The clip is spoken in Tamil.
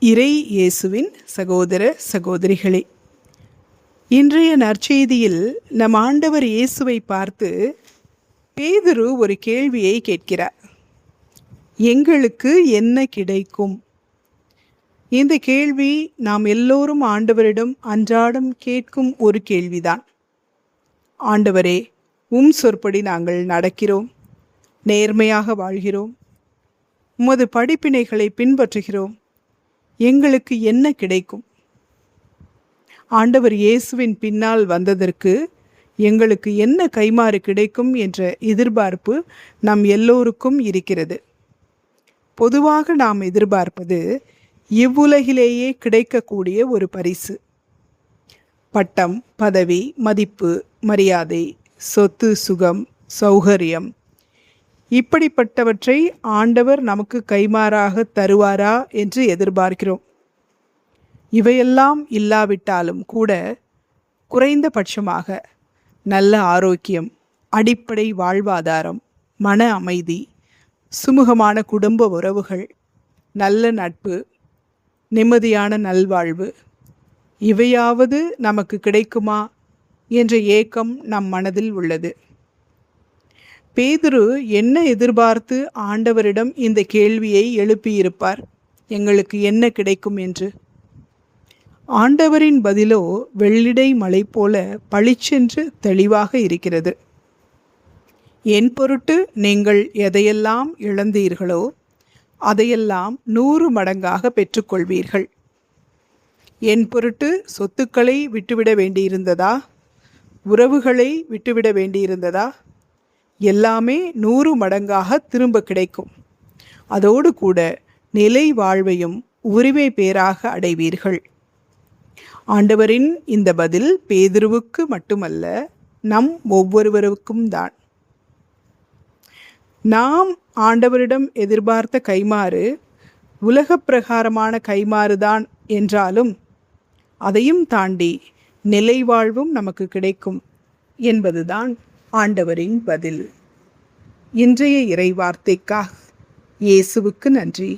இறை இயேசுவின் சகோதர சகோதரிகளே, இன்றைய நற்செய்தியில் நம் ஆண்டவர் இயேசுவை பார்த்து பேதுரு ஒரு கேள்வியை கேட்கிறார். எங்களுக்கு என்ன கிடைக்கும்? இந்த கேள்வி நாம் எல்லோரும் ஆண்டவரிடம் அன்றாடம் கேட்கும் ஒரு கேள்விதான். ஆண்டவரே, சொற்படி நாங்கள் நடக்கிறோம், நேர்மையாக வாழ்கிறோம், உமது படிப்பினைகளை பின்பற்றுகிறோம், எங்களுக்கு என்ன கிடைக்கும்? ஆண்டவர் இயேசுவின் பின்னால் வந்ததற்கு எங்களுக்கு என்ன கைமாறு கிடைக்கும் என்ற எதிர்பார்ப்பு நம் எல்லோருக்கும் இருக்கிறது. பொதுவாக நாம் எதிர்பார்ப்பது இவ்வுலகிலேயே கிடைக்கக்கூடிய ஒரு பரிசு. பட்டம், பதவி, மதிப்பு, மரியாதை, சொத்து, சுகம், சௌகரியம், இப்படிப்பட்டவற்றை ஆண்டவர் நமக்கு கைமாறாக தருவாரா என்று எதிர்பார்க்கிறோம். இவையெல்லாம் இல்லாவிட்டாலும் கூட குறைந்தபட்சமாக நல்ல ஆரோக்கியம், அடிப்படை வாழ்வாதாரம், மன அமைதி, சுமூகமான குடும்ப உறவுகள், நல்ல நட்பு, நிம்மதியான நல்வாழ்வு, இவையாவது நமக்கு கிடைக்குமா என்ற ஏக்கம் நம் மனதில் உள்ளது. பேதுரு என்ன எதிர்பார்த்து ஆண்டவரிடம் இந்த கேள்வியை எழுப்பியிருப்பார், எங்களுக்கு என்ன கிடைக்கும் என்று? ஆண்டவரின் பதிலோ வெள்ளிடை மலை போல பளிச்சென்று தெளிவாக இருக்கிறது. என் பொருட்டு நீங்கள் எதையெல்லாம் இழந்தீர்களோ அதையெல்லாம் 100 மடங்காக பெற்றுக்கொள்வீர்கள். என் பொருட்டு சொத்துக்களை விட்டுவிட வேண்டியிருந்ததா? உறவுகளை விட்டுவிட வேண்டியிருந்ததா? எல்லாமே 100 மடங்காக திரும்ப கிடைக்கும். அதோடு கூட நிலை வாழ்வையும் உரிமை பேராக அடைவீர்கள். ஆண்டவரின் இந்த பதில் பேதுருவுக்கு மட்டுமல்ல, நம் ஒவ்வொருவருக்கும் தான். நாம் ஆண்டவரிடம் எதிர்பார்த்த கைமாறு உலக பிரகாரமான கைமாறுதான் என்றாலும் அதையும் தாண்டி நிலை வாழ்வும் நமக்கு கிடைக்கும் என்பதுதான் ஆண்டவரின் பதில். இன்றைய இறை வார்த்தைக்காக இயேசுவுக்கு நன்றி.